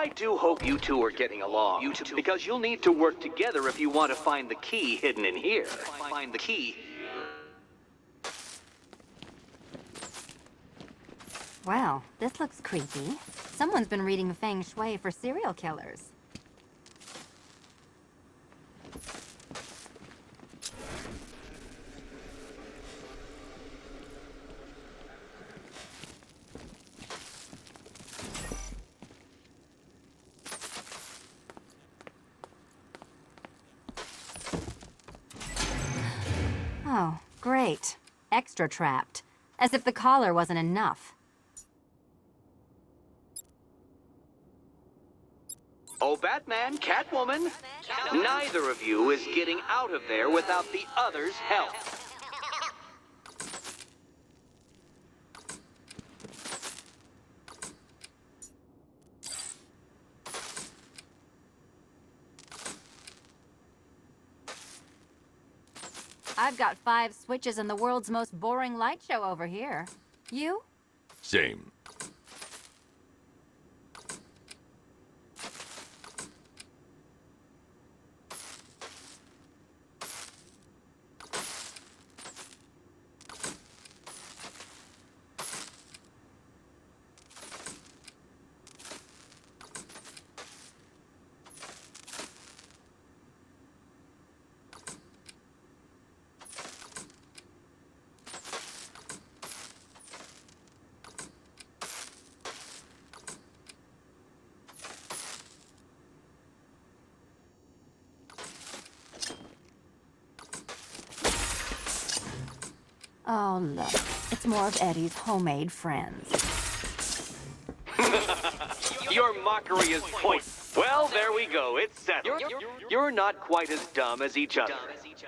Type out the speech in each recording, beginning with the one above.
I do hope you two are getting along, because you'll need to work together if you want to find the key hidden in here. Find the key. Well, this looks creepy. Someone's been reading feng shui for serial killers. Oh, great. Extra trapped. As if the collar wasn't enough. Oh, Batman, Catwoman, neither of you is getting out of there without the other's help. I've got 5 switches in the world's most boring light show over here. You? Same. Oh, look. It's more of Eddie's homemade friends. Your mockery is pointless. Well, there we go. It's settled. You're not quite as dumb as each other.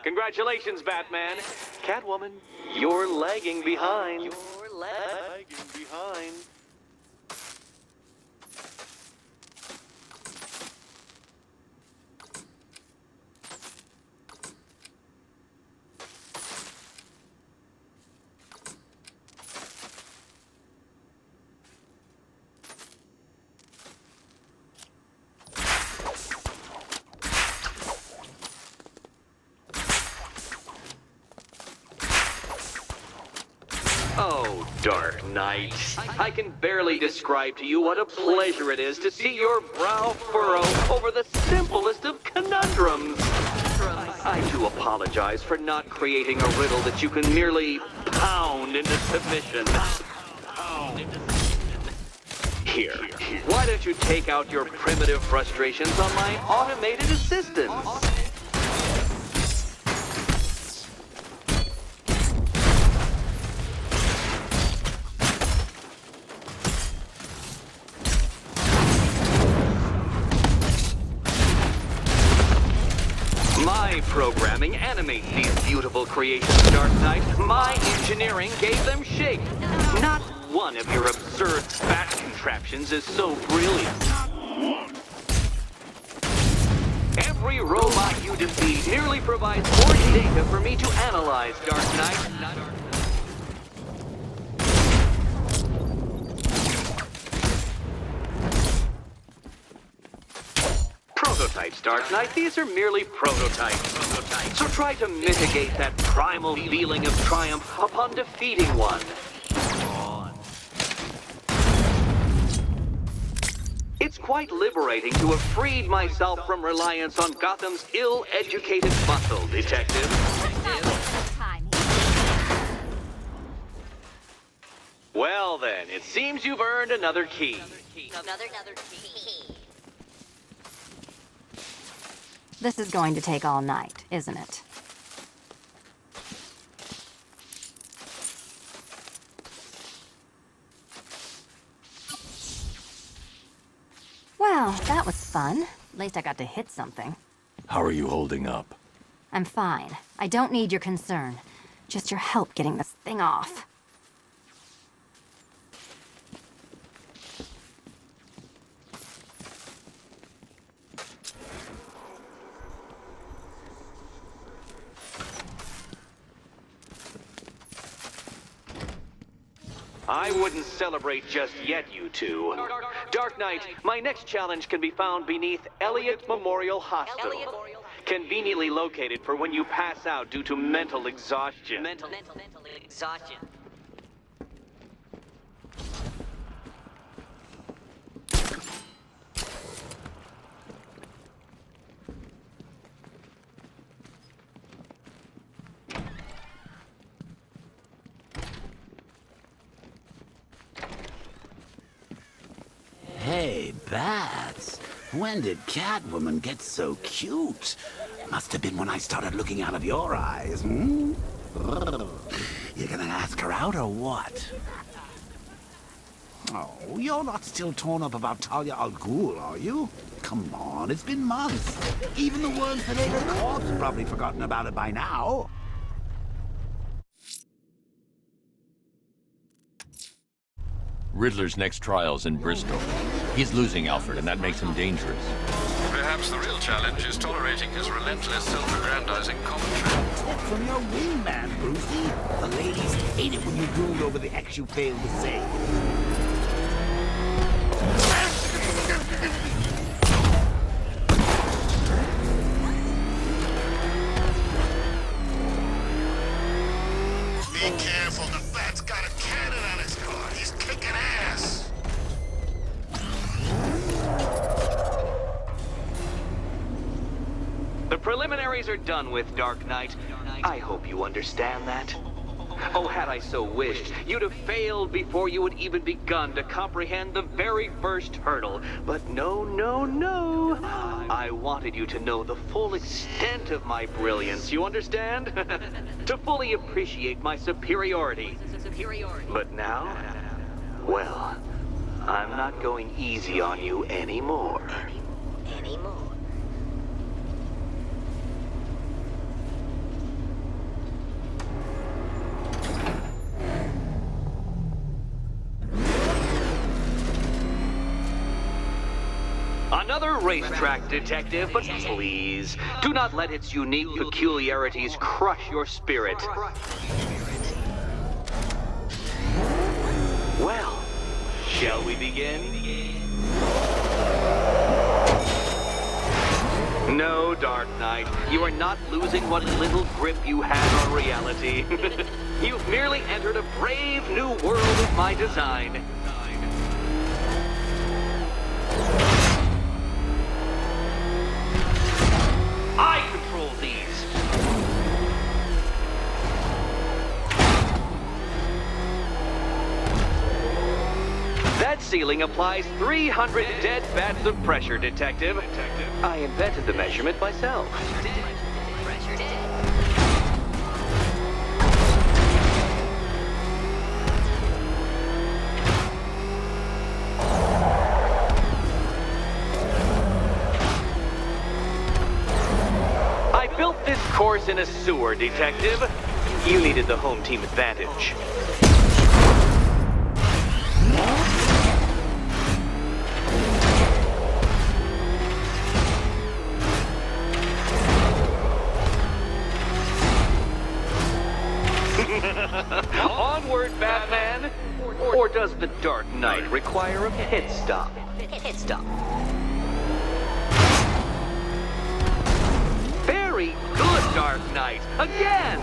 Congratulations, Batman. Catwoman, you're lagging behind. You're lagging behind. Oh, Dark Knight. I can barely describe to you what a pleasure it is to see your brow furrow over the simplest of conundrums. I do apologize for not creating a riddle that you can merely pound into submission. Here, why don't you take out your primitive frustrations on my automated assistants? My programming animates these beautiful creations, Dark Knight. My engineering gave them shape. Not one of your absurd bat contraptions is so brilliant. Every robot you defeat merely provides more data for me to analyze, Dark Knight. Prototypes, Dark Knight. These are merely prototypes. So try to mitigate that primal feeling of triumph upon defeating one. It's quite liberating to have freed myself from reliance on Gotham's ill-educated muscle, Detective. Well then, it seems you've earned another key. Another key. This is going to take all night, isn't it? Well, that was fun. At least I got to hit something. How are you holding up? I'm fine. I don't need your concern. Just your help getting this thing off. I wouldn't celebrate just yet, you two. Dark Knight, my next challenge can be found beneath Elliott Memorial Hospital. Conveniently located for when you pass out due to mental exhaustion. Mental exhaustion. Hey, Bats. When did Catwoman get so cute? Must have been when I started looking out of your eyes, hmm? You gonna ask her out or what? Oh, you're not still torn up about Talia al Ghul, are you? Come on, it's been months. Even the ones that ate her corpse have probably forgotten about it by now. Riddler's next trial's in Bristol. He's losing Alfred, and that makes him dangerous. Perhaps the real challenge is tolerating his relentless, self-aggrandizing commentary. Tip from your wingman, Brucey. The ladies hate it when you brood over the ex you failed to save. Be careful, the Bat's got a cannon on his car. He's kicking ass. The preliminaries are done with, Dark Knight. I hope you understand that. Oh, had I so wished, you'd have failed before you had even begun to comprehend the very first hurdle. But no, no, no. I wanted you to know the full extent of my brilliance, you understand? To fully appreciate my superiority. But now, well, I'm not going easy on you anymore. Another racetrack detective, but please, do not let its unique peculiarities crush your spirit. Well, shall we begin? No, Dark Knight, you are not losing what little grip you had on reality. You've merely entered a brave new world of my design. I control these. That ceiling applies 300 dead bats of pressure, Detective. I invented the measurement myself. I built this course in a sewer, Detective. You needed the home team advantage. Onward, Batman! Or does the Dark Knight require a pit stop? Pit stop. Very good, Dark Knight! Again!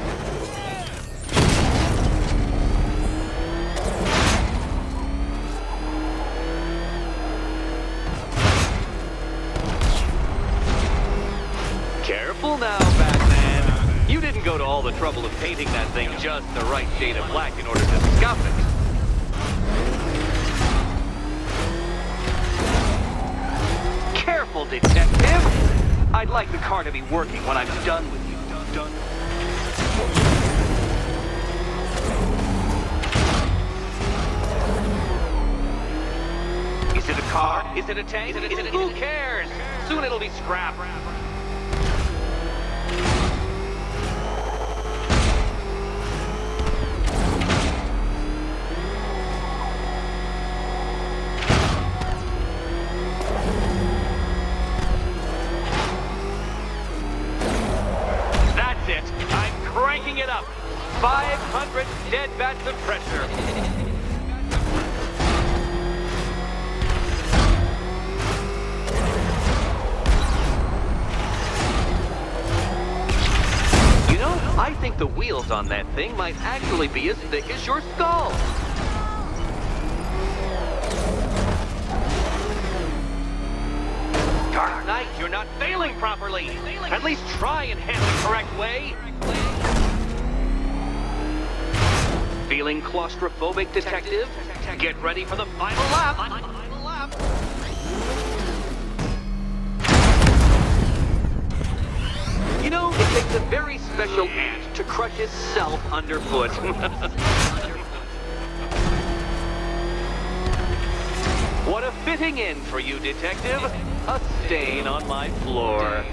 Careful now, Batman. You didn't go to all the trouble of painting that thing just the right shade of black in order to scuff it. Careful, Detective! I'd like the car to be working when I'm done with you. Done. Is it a car? Is it a tank? Who cares? Soon it'll be scrap. That's it. I'm cranking it up. 500 dead bats of pressure. I think the wheels on that thing might actually be as thick as your skull. Dark Knight, you're not failing properly. At least try and head the correct way. Feeling claustrophobic, Detective? Get ready for the final lap. You know, it takes a very special ant to crush itself underfoot. What a fitting end for you, Detective. A stain on my floor.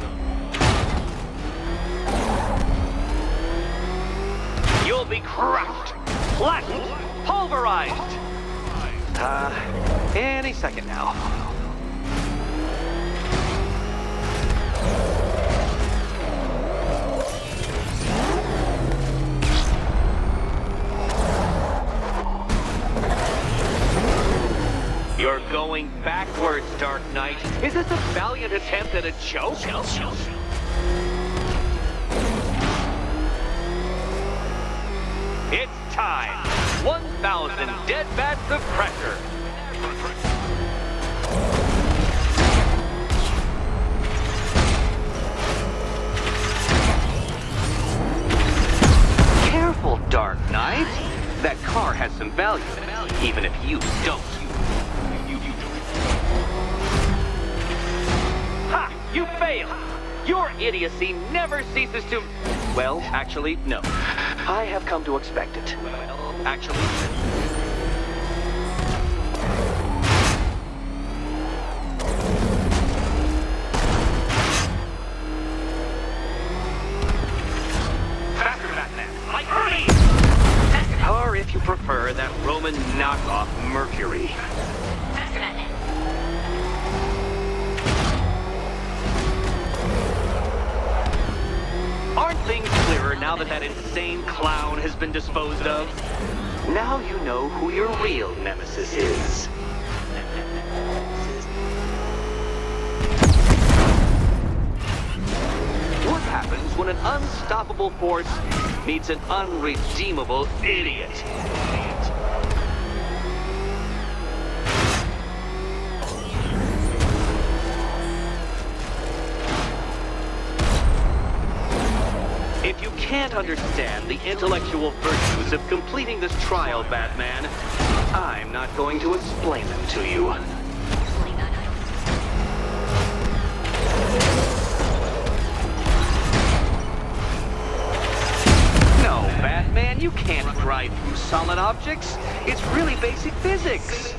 You'll be crushed, flattened, pulverized. Any second now. You're going backwards, Dark Knight. Is this a valiant attempt at a joke? It's time. 1,000 dead bats of pressure. Careful, Dark Knight. That car has some value, even if you don't. Ha! You failed! Your idiocy never ceases to... Well, actually, no. I have come to expect it. Well, actually... Faster, Batman! Like Hermes! Or if you prefer, that Roman knockoff Mercury. Faster, Batman. Aren't things clearer now that that insane clown has been disposed of? Now you know who your real nemesis is. What happens when an unstoppable force meets an unredeemable idiot? If you can't understand the intellectual virtues of completing this trial, Batman, I'm not going to explain them to you. No, Batman, you can't drive through solid objects. It's really basic physics.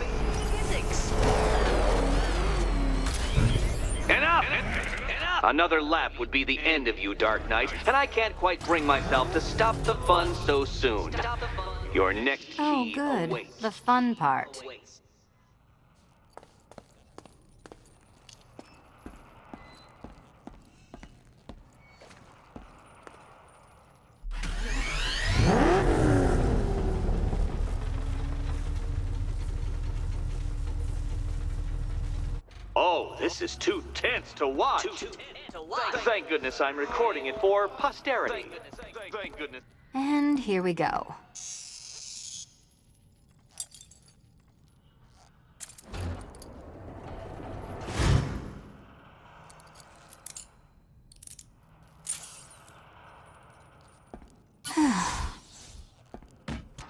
Enough! Another lap would be the end of you, Dark Knight, and I can't quite bring myself to stop the fun so soon. Your next key Oh, good. awaits. The fun part. Oh, this is too tense to watch. Thank goodness I'm recording it for posterity. Thank goodness. And here we go.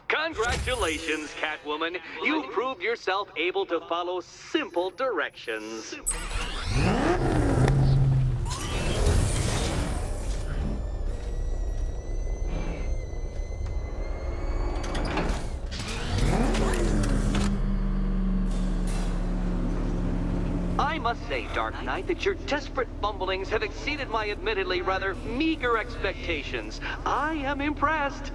Congratulations, Catwoman. You proved yourself able to follow simple directions. I must say, Dark Knight, that your desperate fumblings have exceeded my admittedly rather meager expectations. I am impressed.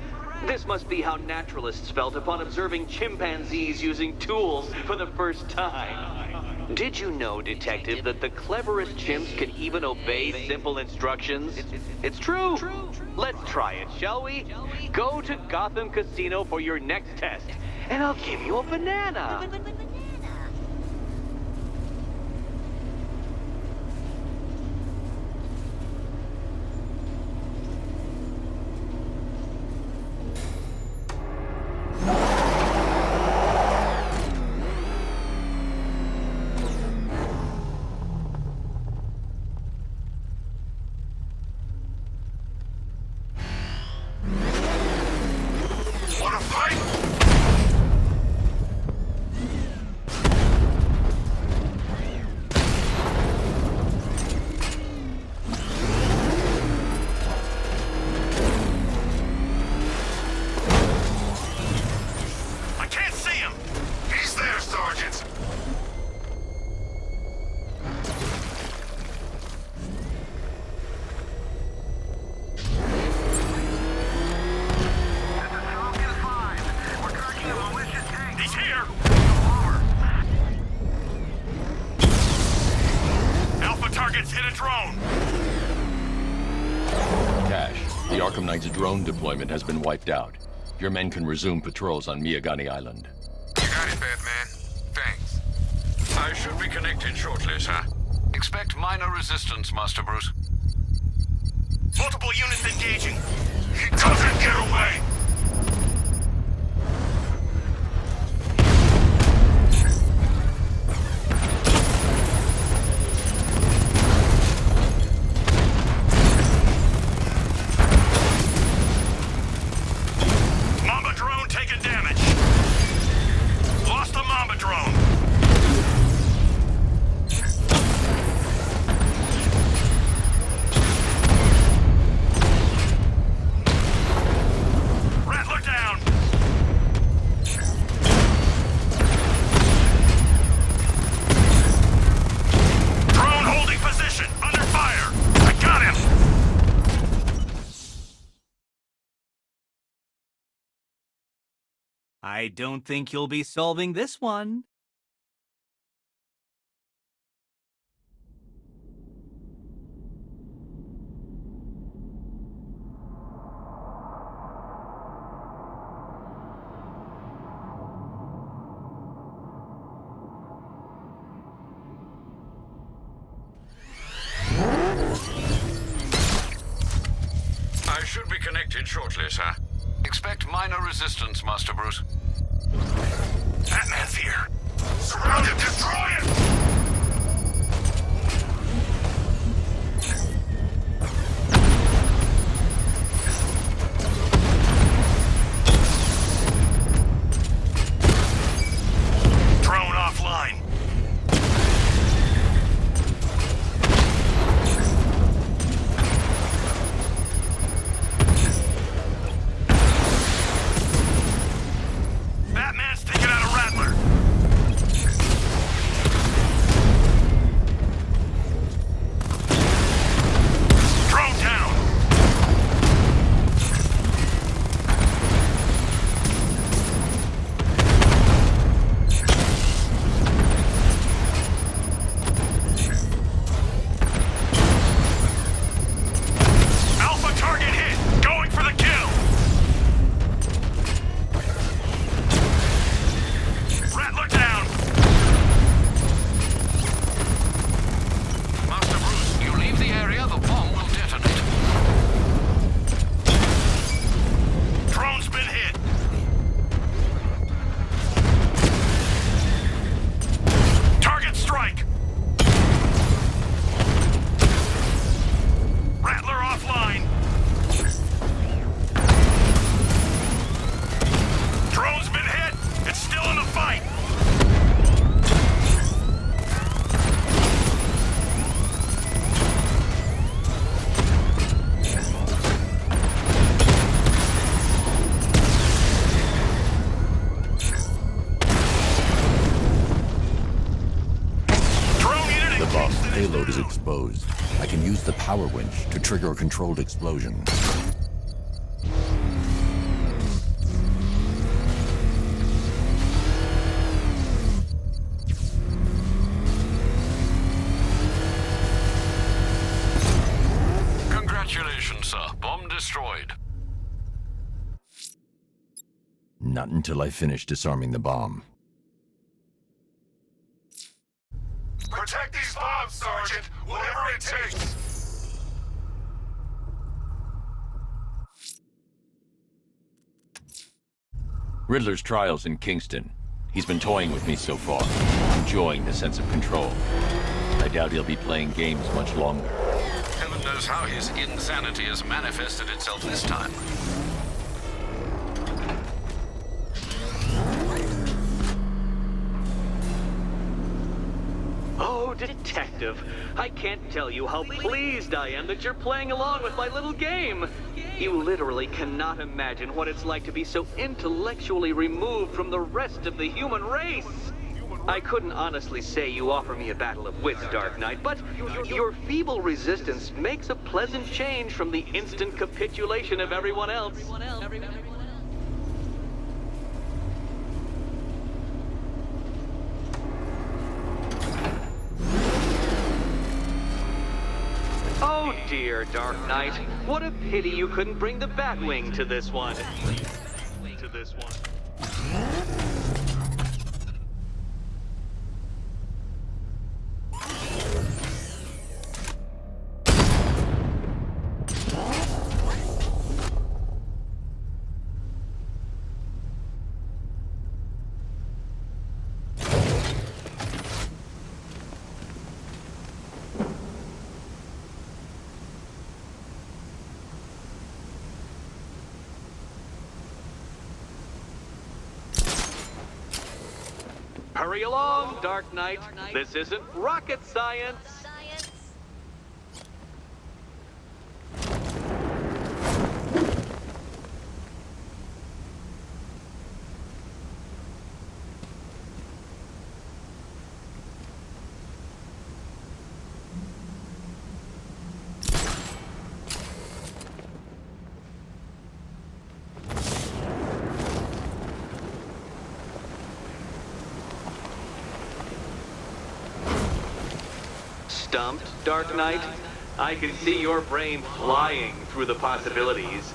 This must be how naturalists felt upon observing chimpanzees using tools for the first time. Did you know, Detective, that the cleverest chimps can even obey simple instructions? It's true. Let's try it, shall we? Go to Gotham Casino for your next test, and I'll give you a banana. The Arkham Knight's drone deployment has been wiped out. Your men can resume patrols on Miyagani Island. You got it, Batman. Thanks. I should be connected shortly, sir. Expect minor resistance, Master Bruce. Multiple units engaging. He doesn't get away! Mamba drone taking damage. Lost the Mamba drone. Rattler down. Drone holding position. Under fire. I got him. I don't think you'll be solving this one. I should be connected shortly, sir. Expect minor resistance, Master Bruce. Batman's here. Surround him. Destroy him. Drone offline. Batman's taking out a Rattler. Drone down. Alpha target hit. Going for the kill. Rattler down. Master Bruce, you leave the area, the bomb will detonate. Drone's been hit. Target strike. Rattler offline. Drone's been hit. It's still in the fight. Drone unit The engaged bomb's in payload is exposed. I can use the power winch to trigger a controlled explosion. Congratulations, sir. Bomb destroyed. Not until I finish disarming the bomb. Protect these bombs, Sergeant. Whatever it takes. Riddler's trial's in Kingston. He's been toying with me so far, enjoying the sense of control. I doubt he'll be playing games much longer. Heaven knows how his insanity has manifested itself this time. Oh, Detective, I can't tell you how pleased I am that you're playing along with my little game. You literally cannot imagine what it's like to be so intellectually removed from the rest of the human race. I couldn't honestly say you offer me a battle of wits, Dark Knight, but your feeble resistance makes a pleasant change from the instant capitulation of everyone else. Oh dear, Dark Knight. What a pity you couldn't bring the Batwing to this one. Hurry along, Dark Knight. This isn't rocket science. Stumped, Dark Knight? I can see your brain flying through the possibilities.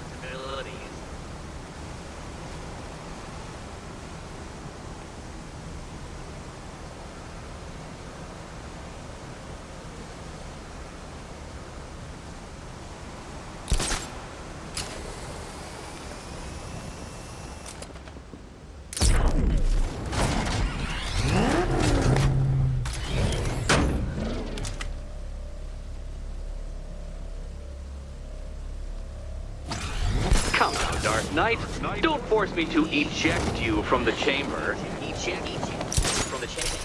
Come now, Dark Knight. Don't force me to eject you from the chamber. Eject from the chamber.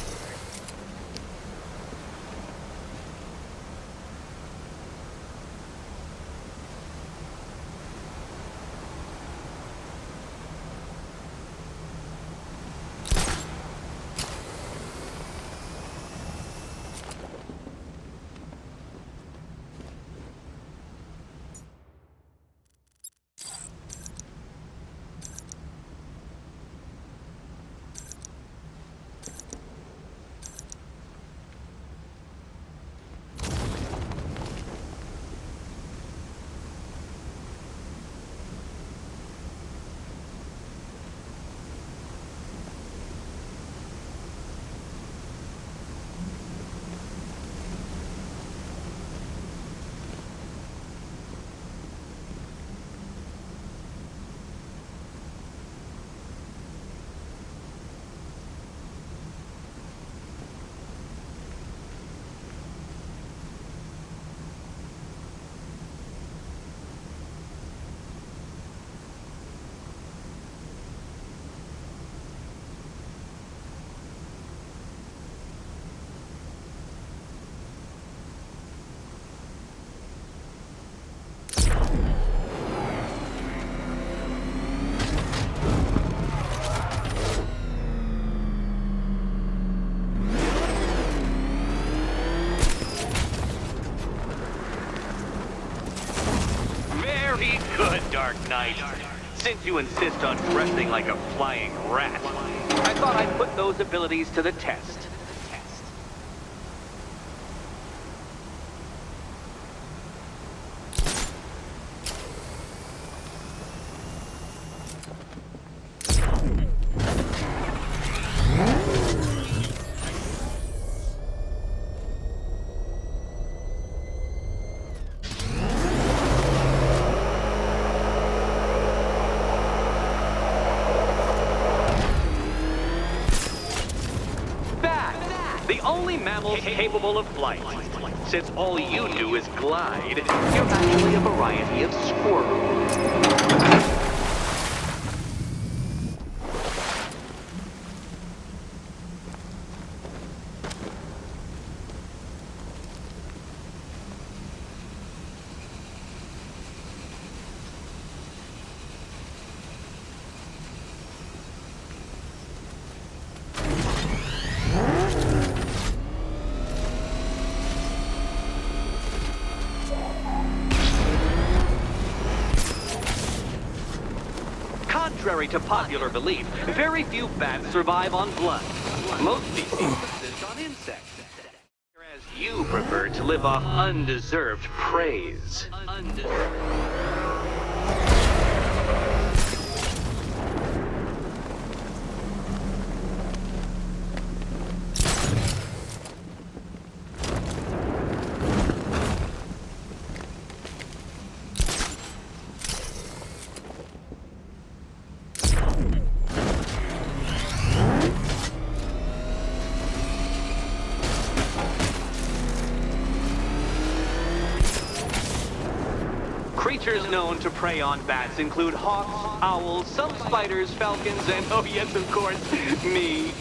Very good, Dark Knight. Since you insist on dressing like a flying rat, I thought I'd put those abilities to the test. The only mammal capable of flight. Since all you do is glide, you're actually a variety of squirrel. Contrary to popular belief, very few bats survive on blood. Most species subsist on insects. Whereas You prefer to live off undeserved praise. Creatures known to prey on bats include hawks, owls, some spiders, falcons, and, oh yes, of course, me.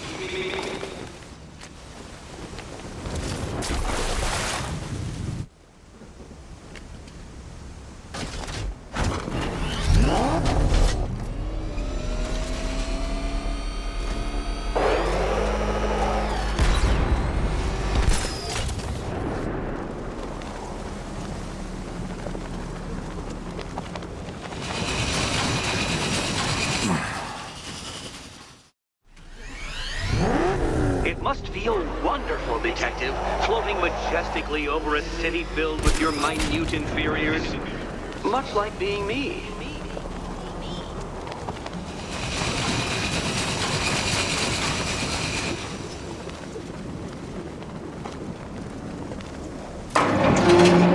It must feel wonderful, Detective, floating majestically over a city filled with your minute inferiors. Much like being me.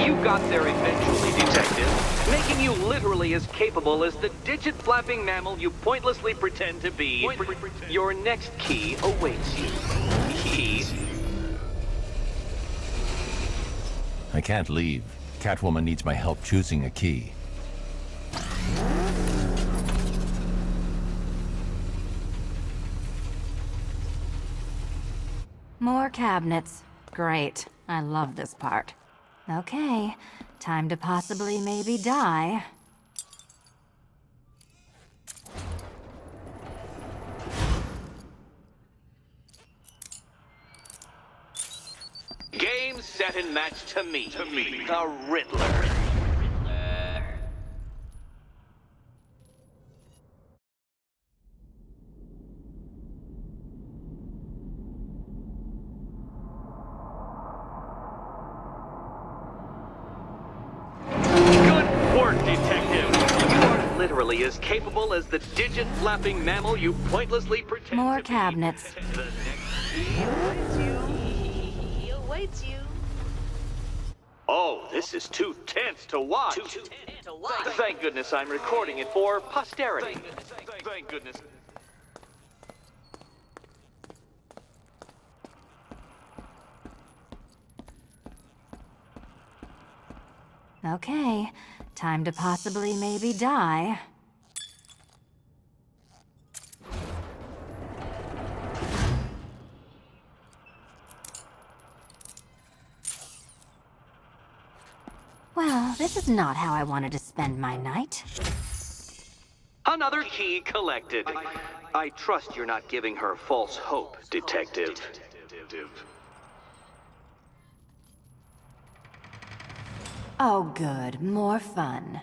You got there eventually, Detective, making you literally as capable as the digit-flapping mammal you pointlessly pretend to be. Your next key awaits you. I can't leave. Catwoman needs my help choosing a key. More cabinets. Great. I love this part. Okay, time to possibly maybe die. Game, set, and match to me. The Riddler. Good work, Detective. You are literally as capable as the digit-flapping mammal you pointlessly pretend More to be. cabinets. The next key awaits you. He awaits you. Oh, this is too tense to watch. To watch. Thank goodness I'm recording it for posterity. Thank goodness. Okay, time to possibly maybe die. Well, this is not how I wanted to spend my night. Another key collected. I trust you're not giving her false hope, Detective. Oh good, more fun.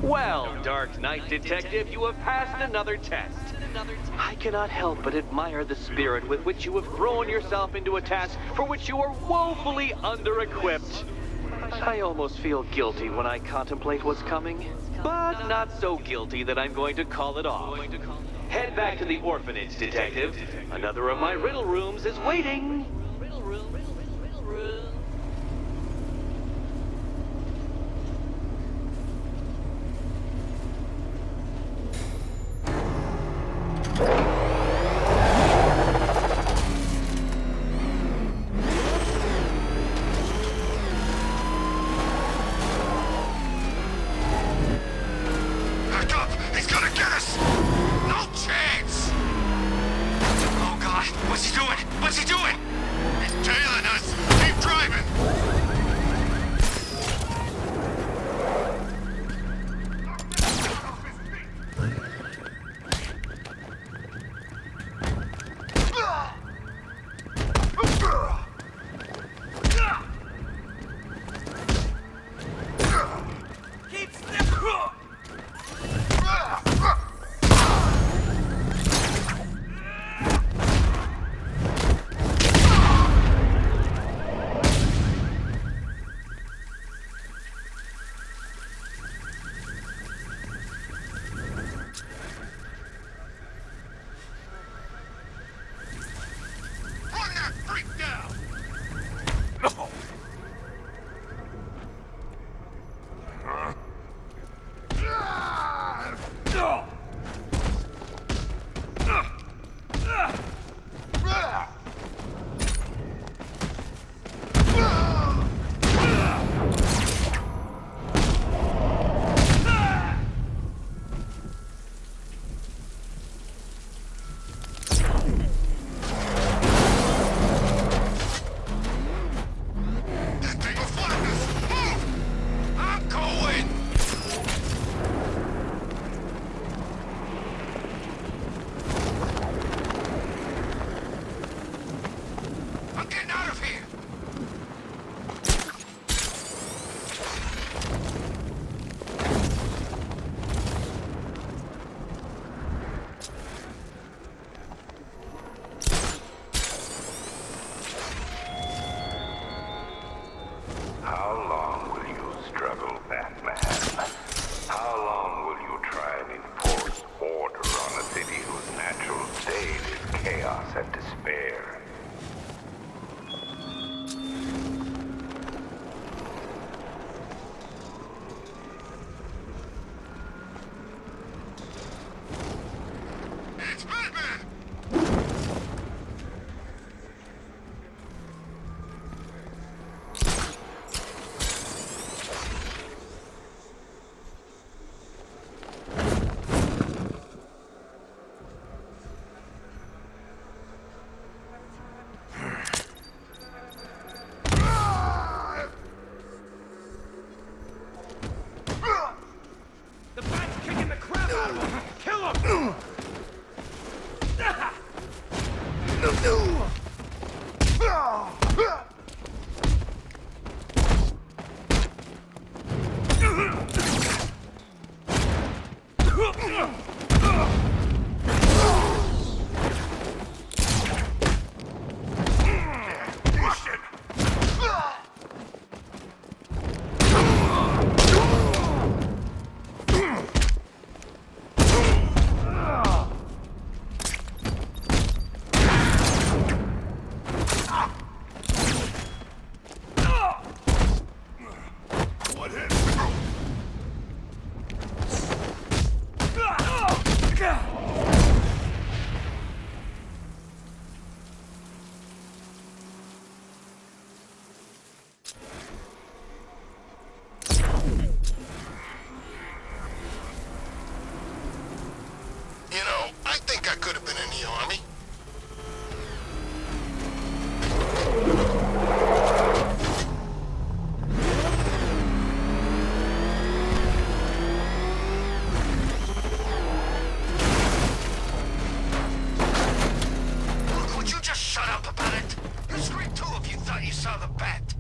Well, Dark Knight Detective, you have passed another test. I cannot help but admire the spirit with which you have thrown yourself into a task for which you are woefully under-equipped. I almost feel guilty when I contemplate what's coming, but not so guilty that I'm going to call it off. Head back to the orphanage, Detective. Another of my riddle rooms is waiting. Riddle room. Back up! He's gonna get us! No chance! Oh God, what's he doing? What's he doing? He's tailing us! Keep driving! You know, I think I could have been in the army. Look, would you just shut up about it? You screamed too if you thought you saw the bat.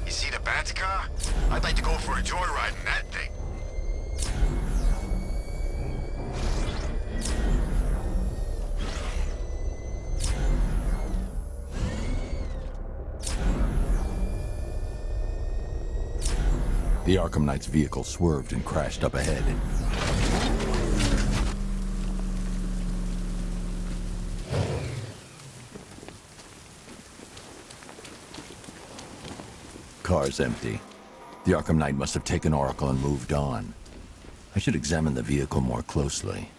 You see the Bat's car? I'd like to go for a joyride in that thing. The Arkham Knight's vehicle swerved and crashed up ahead. Car's empty. The Arkham Knight must have taken Oracle and moved on. I should examine the vehicle more closely.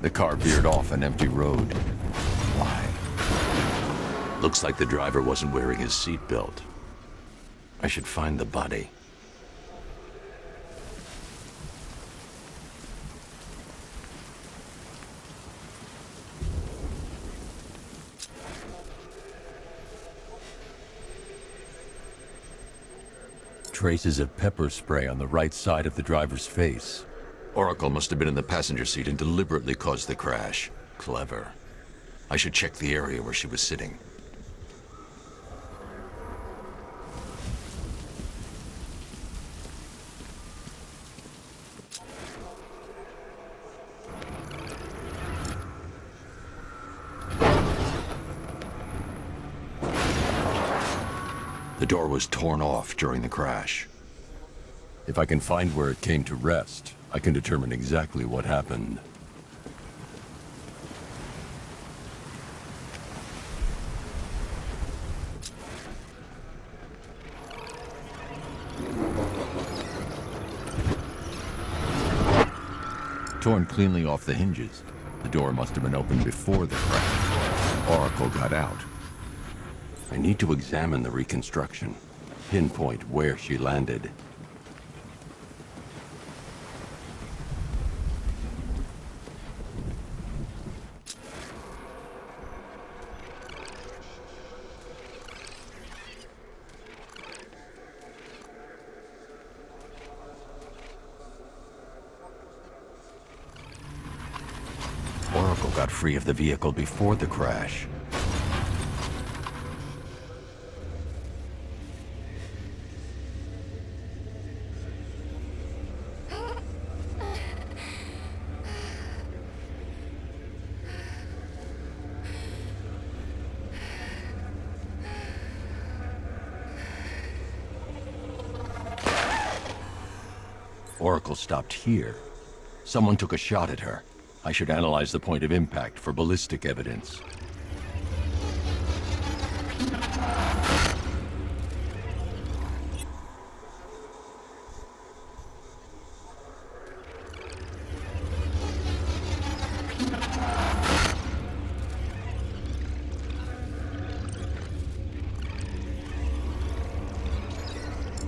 The car veered off an empty road. Why? Looks like the driver wasn't wearing his seatbelt. I should find the body. Traces of pepper spray on the right side of the driver's face. Oracle must have been in the passenger seat and deliberately caused the crash. Clever. I should check the area where she was sitting. The door was torn off during the crash. If I can find where it came to rest, I can determine exactly what happened. Torn cleanly off the hinges. The door must have been opened before the crash. Oracle got out. I need to examine the reconstruction, pinpoint where she landed. Oracle got free of the vehicle before the crash. Oracle stopped here. Someone took a shot at her. I should analyze the point of impact for ballistic evidence.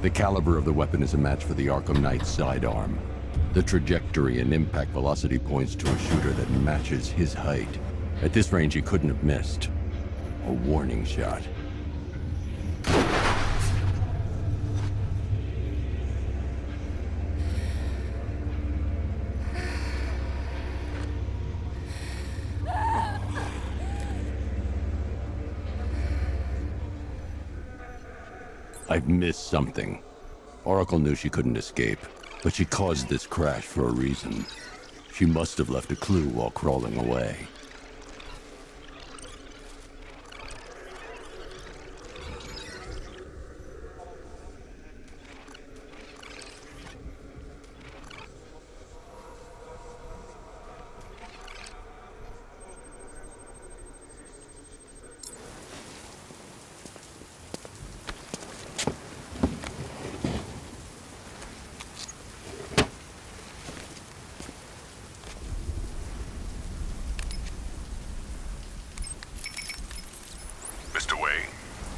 The caliber of the weapon is a match for the Arkham Knight's sidearm. The trajectory and impact velocity points to a shooter that matches his height. At this range, he couldn't have missed. A warning shot. I've missed something. Oracle knew she couldn't escape, but she caused this crash for a reason. She must have left a clue while crawling away. Mr. Wayne?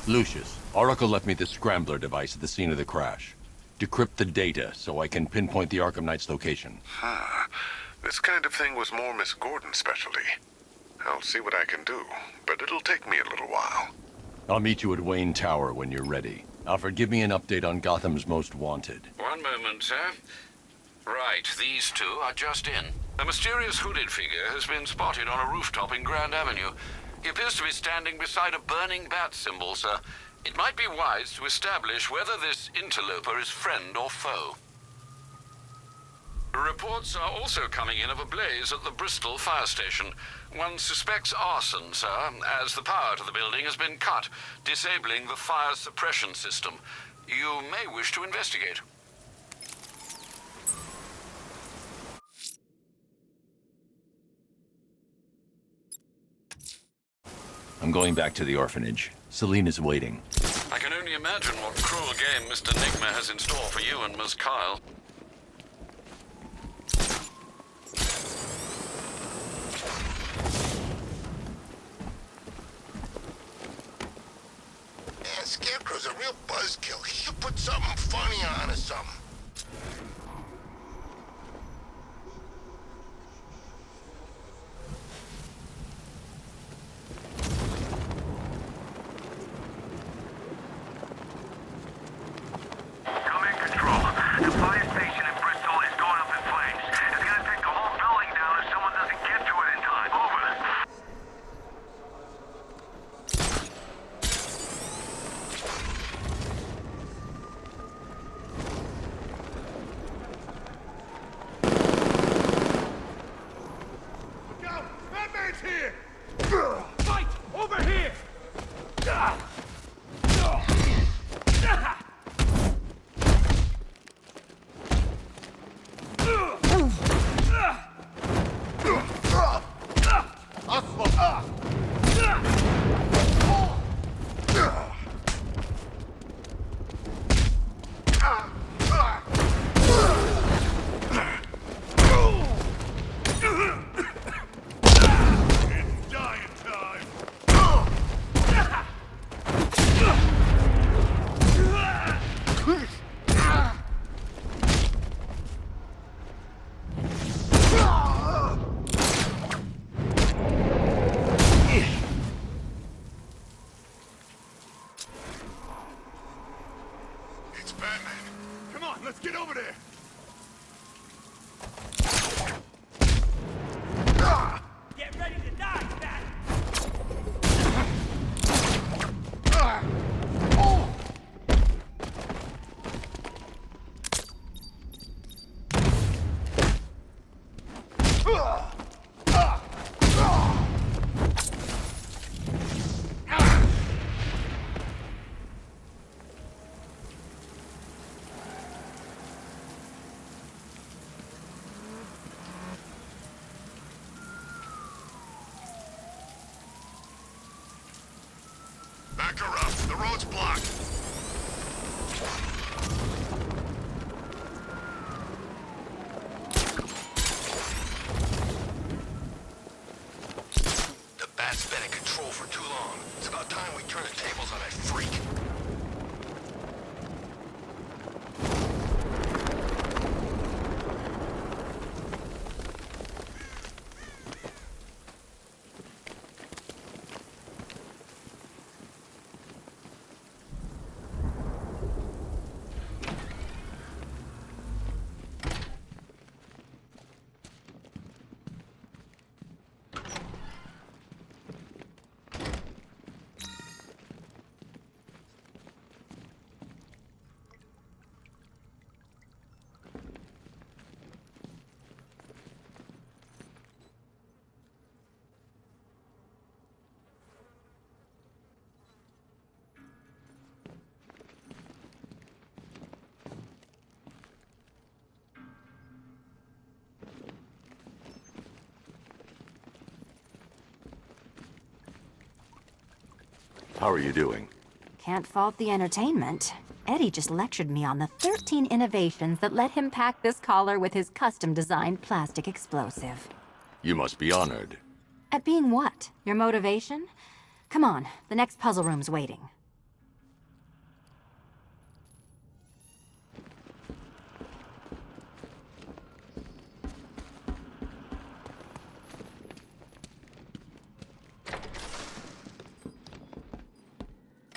Lucius, Oracle left me the scrambler device at the scene of the crash. Decrypt the data so I can pinpoint the Arkham Knight's location. This kind of thing was more Miss Gordon's specialty. I'll see what I can do, but it'll take me a little while. I'll meet you at Wayne Tower when you're ready. Alfred, give me an update on Gotham's Most Wanted. One moment, sir. Right, these two are just in. A mysterious hooded figure has been spotted on a rooftop in Grand Avenue. He appears to be standing beside a burning bat symbol, sir. It might be wise to establish whether this interloper is friend or foe. Reports are also coming in of a blaze at the Bristol fire station. One suspects arson, sir, as the power to the building has been cut, disabling the fire suppression system. You may wish to investigate. I'm going back to the orphanage. Selena's waiting. I can only imagine what cruel game Mr. Nigma has in store for you and Miss Kyle. Yeah, Scarecrow's a real buzzkill. He should put something funny on or something. Come in, Control. The fire station in Bristol is going up in flames. It's gonna take the whole building down if someone doesn't get to it in time. Over. Look out! Batman's here! Fight! Over here! It's dying time! It's Batman. Come on, let's get over there. Get ready to die, Bat! Back her up. The road's blocked. The Bat's been in control for too long. It's about time we turn the tables on that freak. How are you doing? Can't fault the entertainment. Eddie just lectured me on the 13 innovations that let him pack this collar with his custom-designed plastic explosive. You must be honored. At being what? Your motivation? Come on, the next puzzle room's waiting.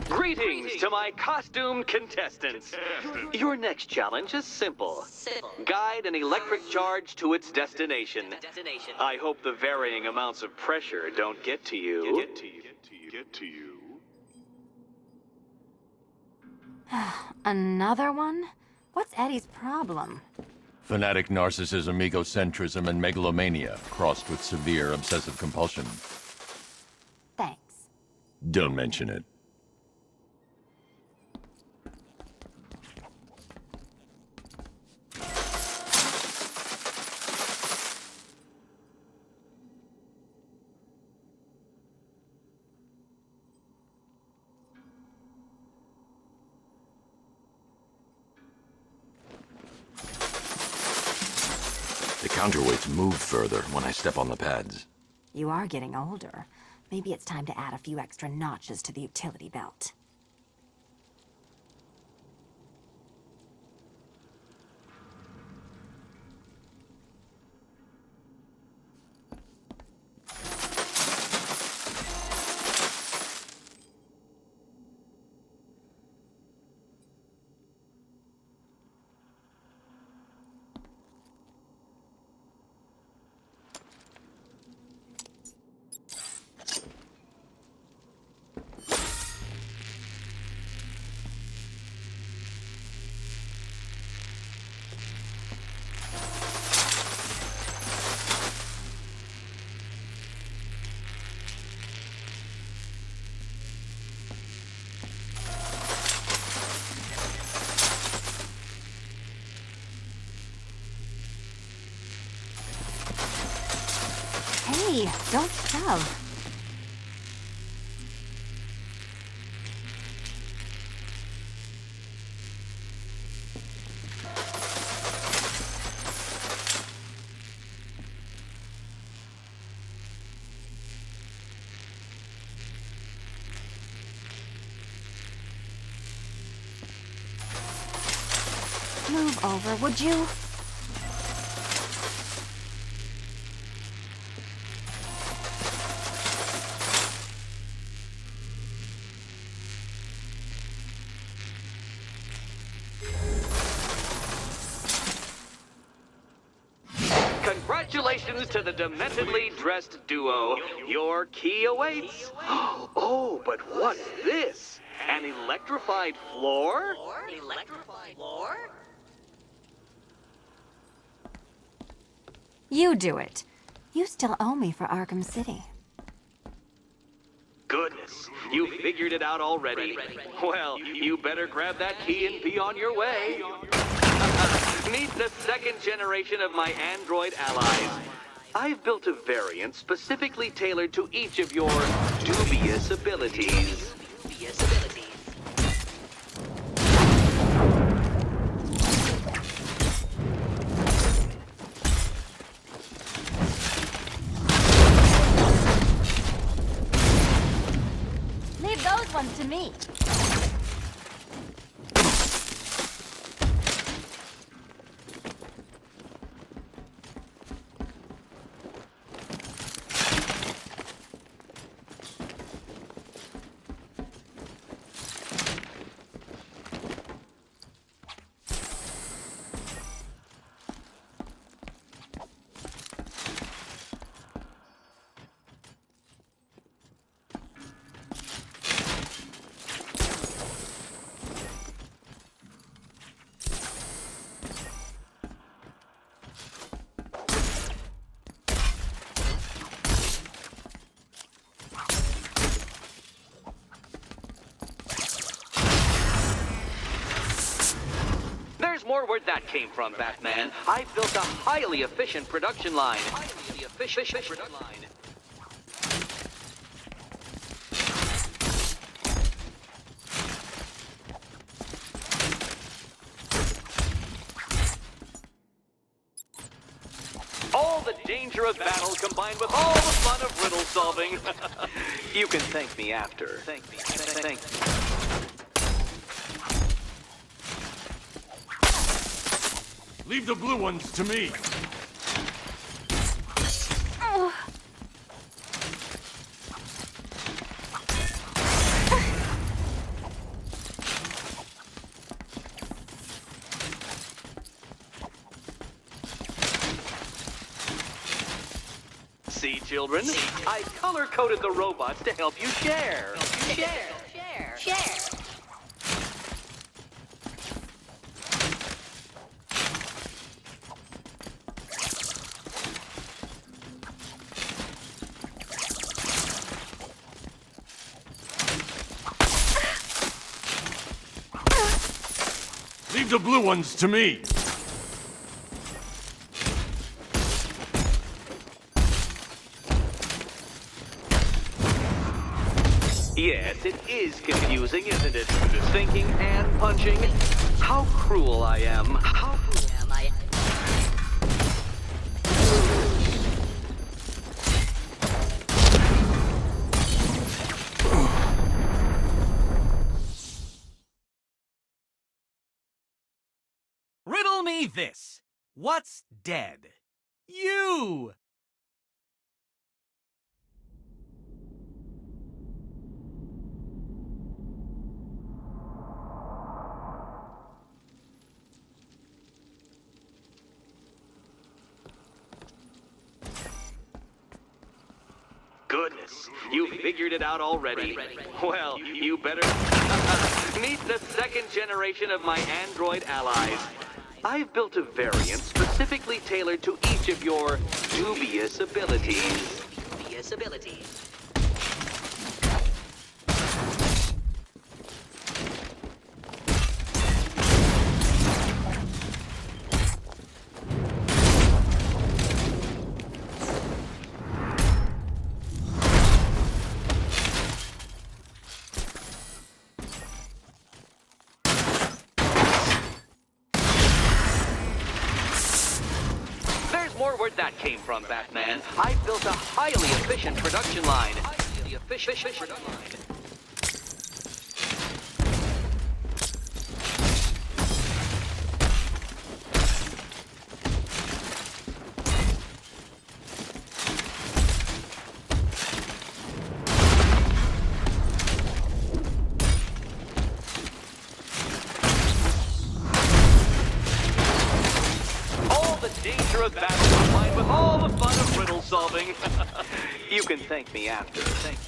Greetings to my costumed contestants. Your next challenge is simple. Guide an electric charge to its destination. I hope the varying amounts of pressure don't get to you. Another one? What's Eddie's problem? Fanatic narcissism, egocentrism, and megalomania, crossed with severe obsessive compulsion. Thanks. Don't mention it. The counterweights move further when I step on the pads. You are getting older. Maybe it's time to add a few extra notches to the utility belt. Hey, don't shove. Move over, would you? Congratulations to the dementedly dressed duo. Your key awaits. Oh, but what's this? An electrified floor? Electrified floor? You do it. You still owe me for Arkham City. Goodness, you figured it out already. Well, you better grab that key and be on your way. Meet the second generation of my android allies. I've built a variant specifically tailored to each of your dubious abilities. Leave those ones to me. There's more where that came from, Batman. I've built a highly efficient production line. the danger of battle combined with all the fun of riddle solving. You can thank me after. Thank me. Leave the blue ones to me. See, children, I color-coded the robots to help you share. Share. Leave the blue ones to me. Yes, it is confusing, isn't it? Thinking and punching. How cruel I am. How cruel Am I? Riddle me this. What's dead? You! Goodness, you figured it out already. Well, you better meet the second generation of my android allies. I've built a variant specifically tailored to each of your dubious abilities. Dubious abilities. There's more where that came from, Batman. I've built a highly efficient production line. Highly efficient production line. Danger of battle combined with all the fun of riddle solving. You can thank me after. Thank me.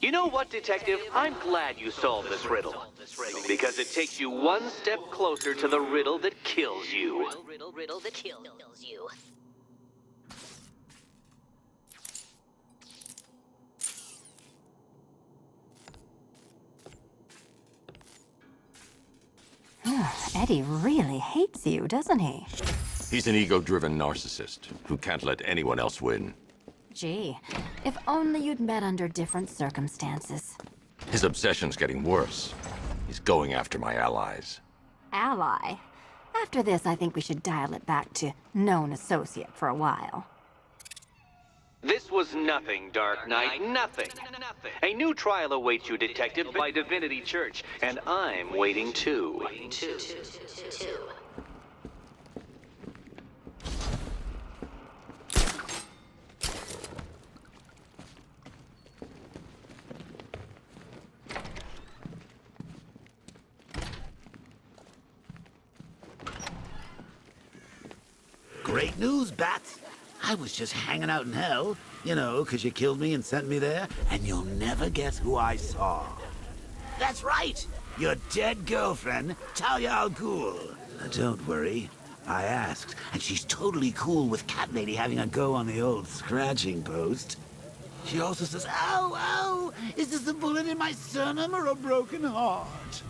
You know what, Detective? I'm glad you solved this riddle. Because it takes you one step closer to the riddle that kills you. Riddle that kills you. Eddie really hates you, doesn't he? He's an ego-driven narcissist who can't let anyone else win. Gee, if only you'd met under different circumstances. His obsession's getting worse. He's going after my allies. Ally? After this, I think we should dial it back to known associate for a while. This was nothing, Dark Knight, nothing. A new trial awaits you, Detective, by Divinity Church, and I'm waiting too. Two. Great news, Bats. I was just hanging out in hell, you know, 'cause you killed me and sent me there, and you'll never guess who I saw. That's right, your dead girlfriend, Talia al Ghul. Now, don't worry, I asked, and she's totally cool with Cat Lady having a go on the old scratching post. She also says, ow, ow, is this a bullet in my sternum or a broken heart?